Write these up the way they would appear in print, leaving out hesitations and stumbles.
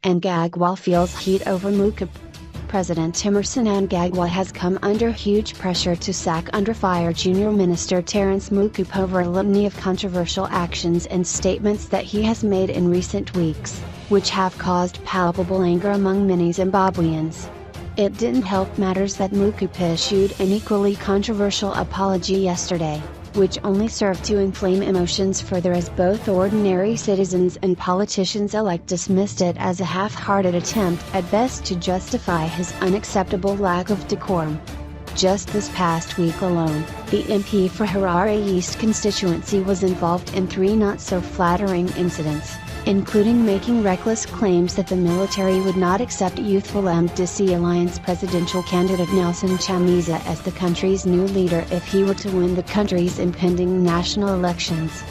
Mnangagwa feels heat over Mukupe. President Emmerson Mnangagwa has come under huge pressure to sack under fire Junior Minister Terence Mukupe over a litany of controversial actions and statements that he has made in recent weeks, which have caused palpable anger among many Zimbabweans. It didn't help matters that Mukupe issued an equally controversial apology yesterday, which only served to inflame emotions further as both ordinary citizens and politicians elect dismissed it as a half-hearted attempt at best to justify his unacceptable lack of decorum. Just this past week alone, the MP for Harare East constituency was involved in 3 not-so-flattering incidents, including making reckless claims that the military would not accept youthful MDC Alliance presidential candidate Emmerson Mnangagwa as the country's new leader if he were to win the country's impending national elections.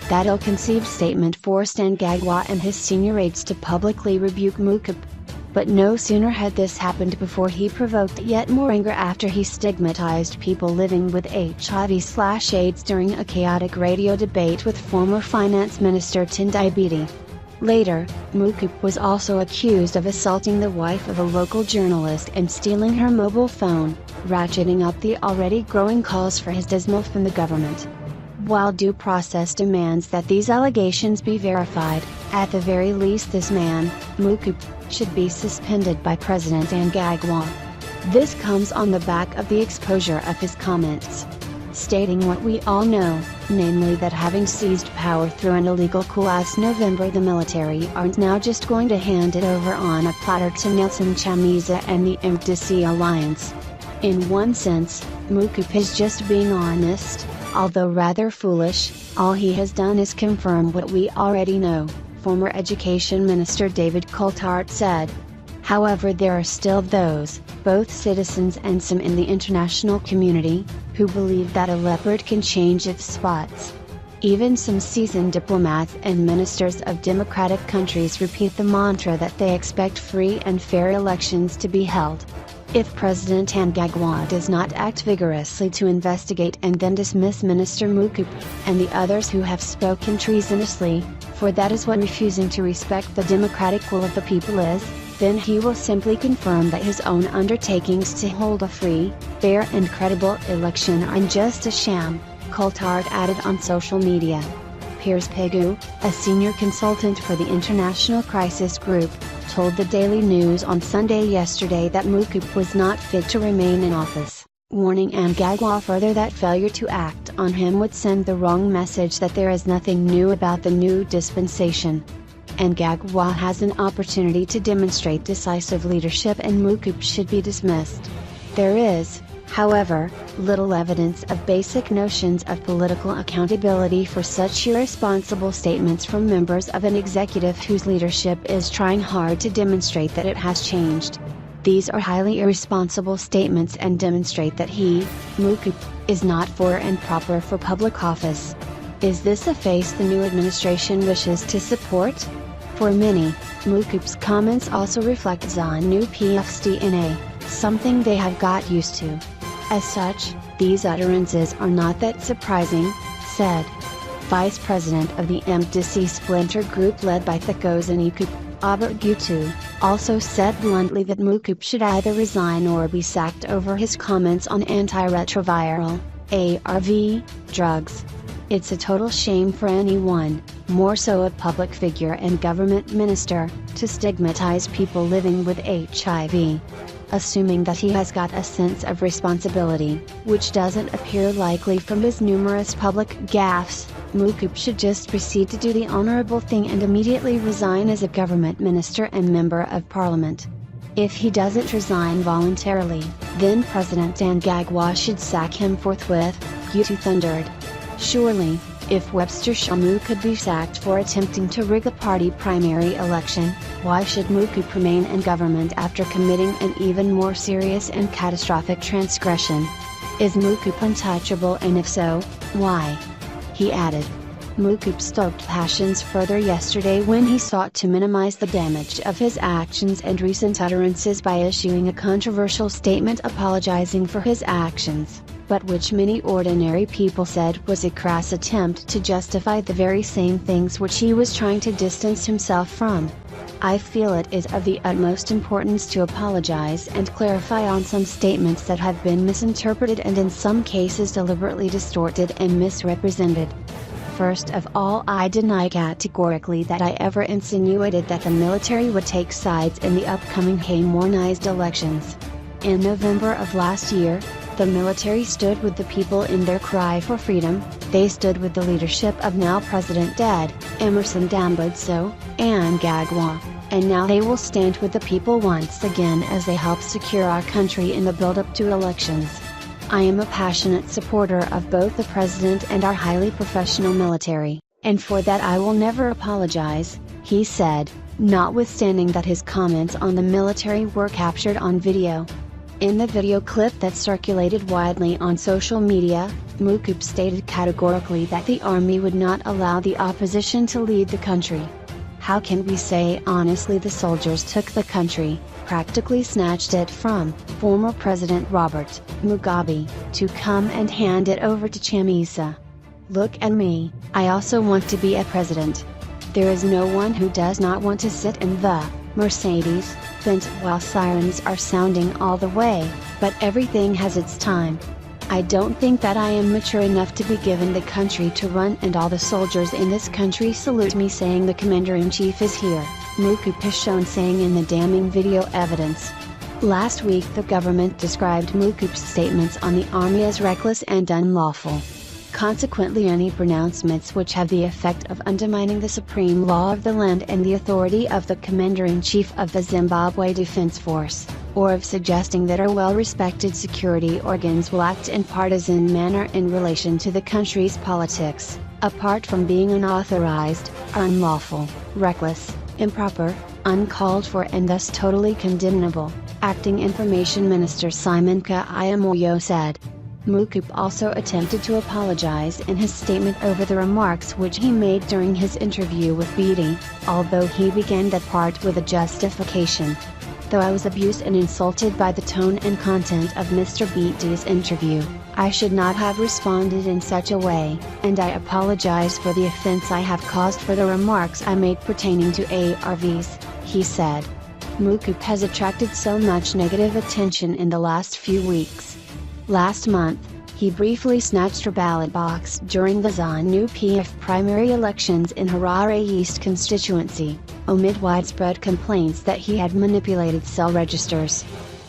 That ill-conceived statement forced Mnangagwa and his senior aides to publicly rebuke Mukupe. But no sooner had this happened before he provoked yet more anger after he stigmatized people living with HIV/AIDS during a chaotic radio debate with former Finance Minister Tendai. Later, Mukupe was also accused of assaulting the wife of a local journalist and stealing her mobile phone, ratcheting up the already growing calls for his dismissal from the government. While due process demands that these allegations be verified, at the very least this man, Mukupe, should be suspended by President Mnangagwa. This comes on the back of the exposure of his comments, stating what we all know, namely that having seized power through an illegal coup last November, the military aren't now just going to hand it over on a platter to Emmerson Mnangagwa and the MDC Alliance. In one sense, Mukupe is just being honest, although rather foolish. All he has done is confirm what we already know, former Education Minister David Coulthard said. However, there are still those, both citizens and some in the international community, who believe that a leopard can change its spots. Even some seasoned diplomats and ministers of democratic countries repeat the mantra that they expect free and fair elections to be held. If President Mnangagwa does not act vigorously to investigate and then dismiss Minister Mukupe, and the others who have spoken treasonously, for that is what refusing to respect the democratic will of the people is, then he will simply confirm that his own undertakings to hold a free, fair and credible election are just a sham, Coulthard added on social media. Piers Pegu, a senior consultant for the International Crisis Group, told the Daily News on Sunday yesterday that Mukupe was not fit to remain in office, warning Mnangagwa further that failure to act on him would send the wrong message that there is nothing new about the new dispensation. Mnangagwa has an opportunity to demonstrate decisive leadership and Mukupe should be dismissed. There is, however, little evidence of basic notions of political accountability for such irresponsible statements from members of an executive whose leadership is trying hard to demonstrate that it has changed. These are highly irresponsible statements and demonstrate that he, Mukupe, is not for and proper for public office. Is this a face the new administration wishes to support? For many, Mukupe's comments also reflect ZANU PF's DNA, something they have got used to. As such, these utterances are not that surprising, said Vice President of the MDC splinter group led by Thokozani Mukupe, Albert Gutu, also said bluntly that Mukupe should either resign or be sacked over his comments on antiretroviral, ARV, drugs. It's a total shame for anyone, more so a public figure and government minister, to stigmatize people living with HIV. Assuming that he has got a sense of responsibility, which doesn't appear likely from his numerous public gaffes, Mukupe should just proceed to do the honorable thing and immediately resign as a government minister and member of parliament. If he doesn't resign voluntarily, then President Mnangagwa should sack him forthwith, Gutu thundered. Surely, if Webster Shamu could be sacked for attempting to rig a party primary election, why should Mukupe remain in government after committing an even more serious and catastrophic transgression? Is Mukupe untouchable, and if so, why? He added. Mukupe stoked passions further yesterday when he sought to minimize the damage of his actions and recent utterances by issuing a controversial statement apologizing for his actions, but which many ordinary people said was a crass attempt to justify the very same things which he was trying to distance himself from. I feel it is of the utmost importance to apologize and clarify on some statements that have been misinterpreted and in some cases deliberately distorted and misrepresented. First of all, I deny categorically that I ever insinuated that the military would take sides in the upcoming harmonized elections. In November of last year, the military stood with the people in their cry for freedom. They stood with the leadership of now President dead, Emmerson Mnangagwa, and now they will stand with the people once again as they help secure our country in the build-up to elections. I am a passionate supporter of both the President and our highly professional military, and for that I will never apologize, he said, notwithstanding that his comments on the military were captured on video. In the video clip that circulated widely on social media, Mukupe stated categorically that the army would not allow the opposition to lead the country. How can we say honestly the soldiers took the country, practically snatched it from former President Robert Mugabe, to come and hand it over to Chamisa? Look at me, I also want to be a president. There is no one who does not want to sit in the Mercedes Benz while sirens are sounding all the way, but everything has its time. I don't think that I am mature enough to be given the country to run, and all the soldiers in this country salute me saying the Commander-in-Chief is here, Mukupe is shown saying in the damning video evidence. Last week the government described Mukupe's statements on the army as reckless and unlawful. Consequently, any pronouncements which have the effect of undermining the supreme law of the land and the authority of the Commander-in-Chief of the Zimbabwe Defense Force, or of suggesting that our well-respected security organs will act in partisan manner in relation to the country's politics, apart from being unauthorized, are unlawful, reckless, improper, uncalled for and thus totally condemnable, Acting Information Minister Simon Kayimoyo said. Mukupe also attempted to apologize in his statement over the remarks which he made during his interview with Beatty, although he began that part with a justification. Though I was abused and insulted by the tone and content of Mr. Beatty's interview, I should not have responded in such a way, and I apologize for the offense I have caused for the remarks I made pertaining to ARVs, he said. Mukupe has attracted so much negative attention in the last few weeks. Last month, he briefly snatched a ballot box during the ZANU-PF primary elections in Harare East constituency, amid widespread complaints that he had manipulated cell registers.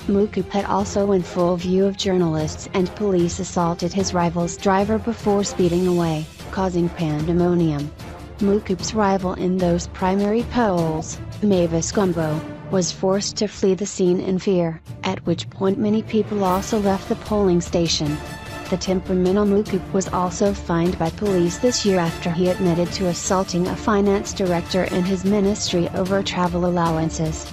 Mukupe had also in full view of journalists and police assaulted his rival's driver before speeding away, causing pandemonium. Mukupe's rival in those primary polls, Mavis Gumbo, was forced to flee the scene in fear, at which point many people also left the polling station. The temperamental Mukupe was also fined by police this year after he admitted to assaulting a finance director in his ministry over travel allowances.